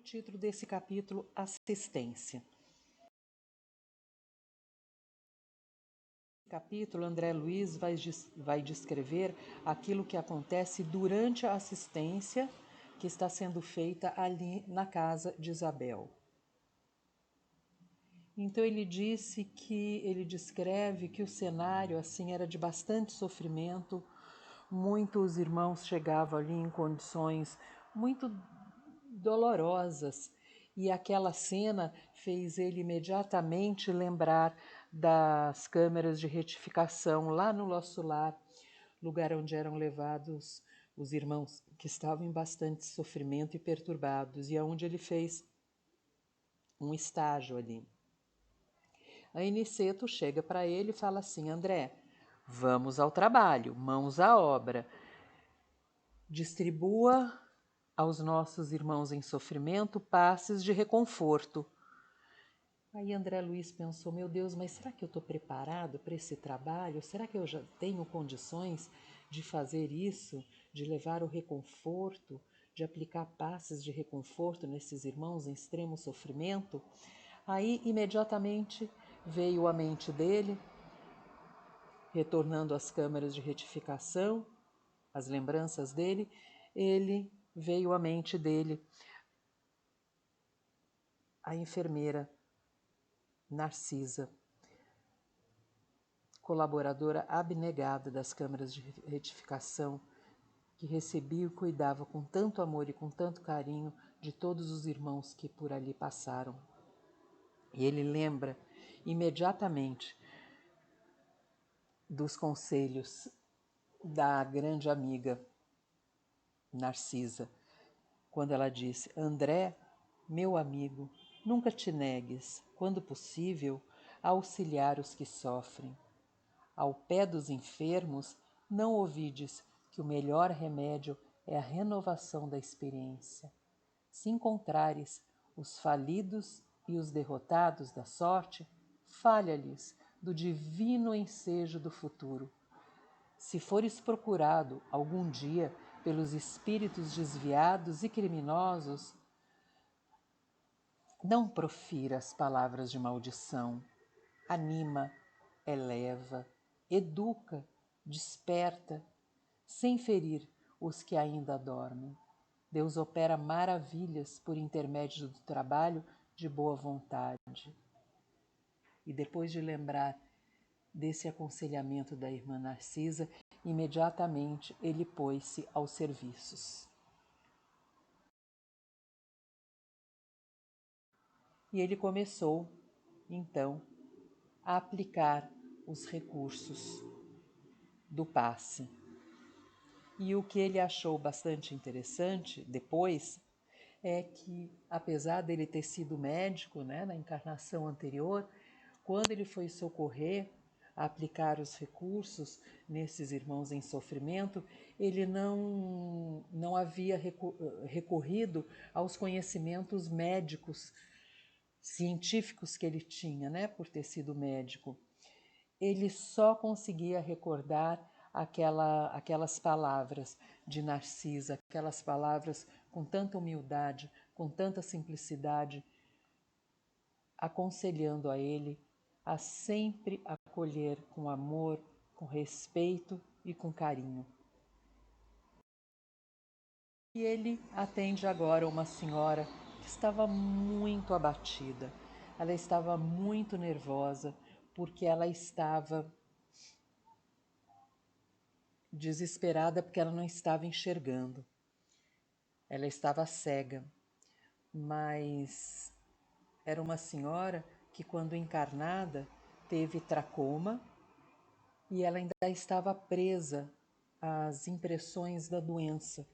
título desse capítulo, Assistência. No capítulo, André Luiz vai descrever aquilo que acontece durante a assistência que está sendo feita ali na casa de Isabel. Então ele descreve que o cenário assim era de bastante sofrimento. Muitos irmãos chegavam ali em condições muito dolorosas, e aquela cena fez ele imediatamente lembrar das câmeras de retificação lá no nosso lar, lugar onde eram levados os irmãos que estavam em bastante sofrimento e perturbados, e aonde ele fez um estágio ali. A Aniceto chega para ele e fala assim: André, vamos ao trabalho, mãos à obra. Distribua aos nossos irmãos em sofrimento passes de reconforto. Aí André Luiz pensou: meu Deus, mas será que eu estou preparado para esse trabalho? Será que eu já tenho condições de fazer isso, de levar o reconforto, de aplicar passes de reconforto nesses irmãos em extremo sofrimento? Aí imediatamente veio à mente dele, retornando às câmeras de retificação, as lembranças dele, veio à mente dele a enfermeira Narcisa, colaboradora abnegada das câmaras de retificação, que recebia e cuidava com tanto amor e com tanto carinho de todos os irmãos que por ali passaram. E ele lembra imediatamente dos conselhos da grande amiga Narcisa, quando ela disse: André, meu amigo, nunca te negues, quando possível, a auxiliar os que sofrem. Ao pé dos enfermos, não ouvides que o melhor remédio é a renovação da experiência. Se encontrares os falidos e os derrotados da sorte, falha-lhes do divino ensejo do futuro. Se fores procurado algum dia pelos espíritos desviados e criminosos, não profiras palavras de maldição. Anima, eleva, educa, desperta, sem ferir os que ainda dormem. Deus opera maravilhas por intermédio do trabalho de boa vontade. E depois de lembrar desse aconselhamento da irmã Narcisa, imediatamente ele pôs-se aos serviços. E ele começou, então, a aplicar os recursos do passe. E o que ele achou bastante interessante depois é que, apesar dele ter sido médico, né, na encarnação anterior, quando ele foi socorrer, a aplicar os recursos nesses irmãos em sofrimento, ele não havia recorrido aos conhecimentos médicos, científicos que ele tinha, né, por ter sido médico. Ele só conseguia recordar aquelas palavras de Narcisa, aquelas palavras com tanta humildade, com tanta simplicidade, aconselhando a ele a sempre acolher com amor, com respeito e com carinho. E ele atende agora uma senhora que estava muito abatida. Ela estava muito nervosa porque ela estava desesperada porque ela não estava enxergando. Ela estava cega, mas era uma senhora que, quando encarnada, teve tracoma e ela ainda estava presa às impressões da doença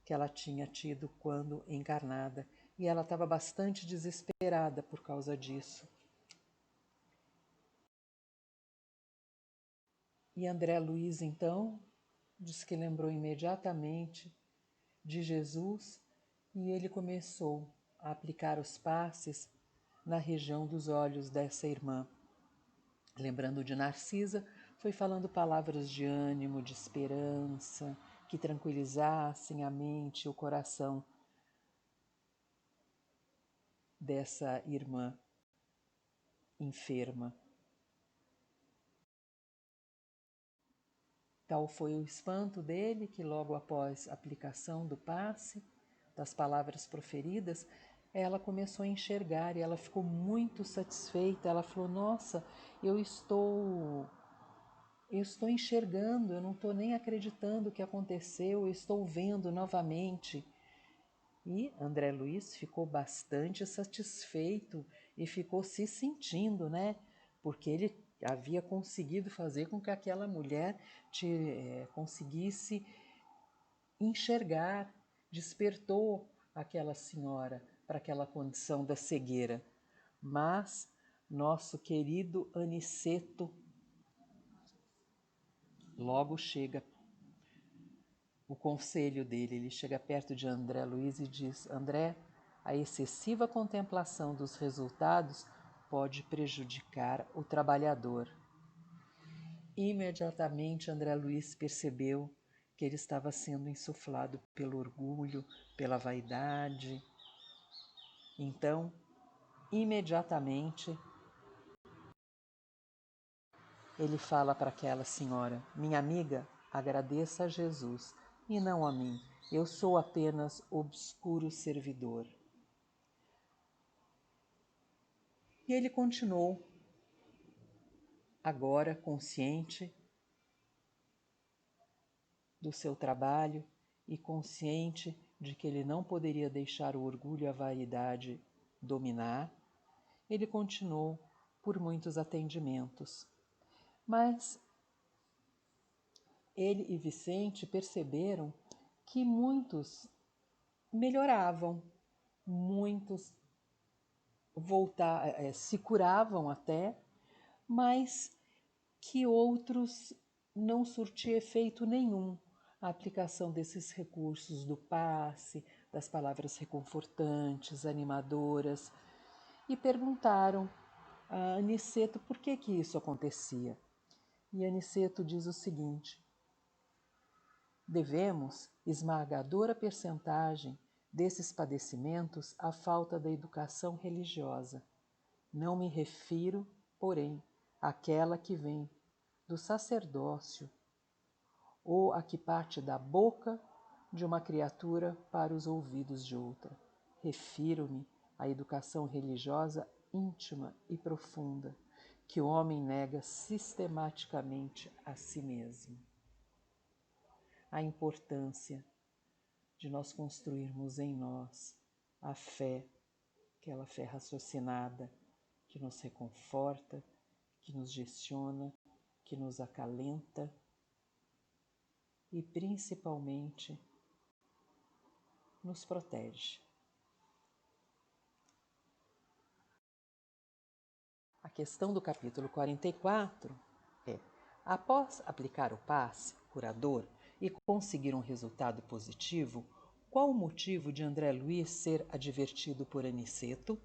que ela tinha tido quando encarnada. E ela estava bastante desesperada por causa disso. E André Luiz, então, diz que lembrou imediatamente de Jesus e ele começou a aplicar os passes na região dos olhos dessa irmã. Lembrando de Narcisa, foi falando palavras de ânimo, de esperança, que tranquilizassem a mente e o coração dessa irmã enferma. Tal foi o espanto dele que logo após a aplicação do passe, das palavras proferidas, ela começou a enxergar e ela ficou muito satisfeita. Ela falou: nossa, eu estou enxergando, eu não estou nem acreditando o que aconteceu, eu estou vendo novamente. E André Luiz ficou bastante satisfeito e ficou se sentindo, né? Porque ele havia conseguido fazer com que aquela mulher conseguisse enxergar, despertou aquela senhora para aquela condição da cegueira. Mas nosso querido Aniceto logo chega o conselho dele, ele chega perto de André Luiz e diz: André, a excessiva contemplação dos resultados pode prejudicar o trabalhador. Imediatamente André Luiz percebeu que ele estava sendo insuflado pelo orgulho, pela vaidade. Então, imediatamente, ele fala para aquela senhora: minha amiga, agradeça a Jesus e não a mim. Eu sou apenas obscuro servidor. E ele continuou, agora consciente do seu trabalho e consciente de que ele não poderia deixar o orgulho e a vaidade dominar, ele continuou por muitos atendimentos. Mas ele e Vicente perceberam que muitos melhoravam, muitos se curavam até, mas que outros não surtia efeito nenhum a aplicação desses recursos do passe, das palavras reconfortantes, animadoras, e perguntaram a Aniceto por que isso acontecia. E Aniceto diz o seguinte: devemos esmagadora percentagem desses padecimentos à falta da educação religiosa. Não me refiro, porém, àquela que vem do sacerdócio ou a que parte da boca de uma criatura para os ouvidos de outra. Refiro-me à educação religiosa íntima e profunda que o homem nega sistematicamente a si mesmo. A importância de nós construirmos em nós a fé, aquela fé raciocinada, que nos reconforta, que nos gestiona, que nos acalenta e principalmente nos protege. A questão do capítulo 44 é: após aplicar o passe curador e conseguir um resultado positivo, qual o motivo de André Luiz ser advertido por Aniceto?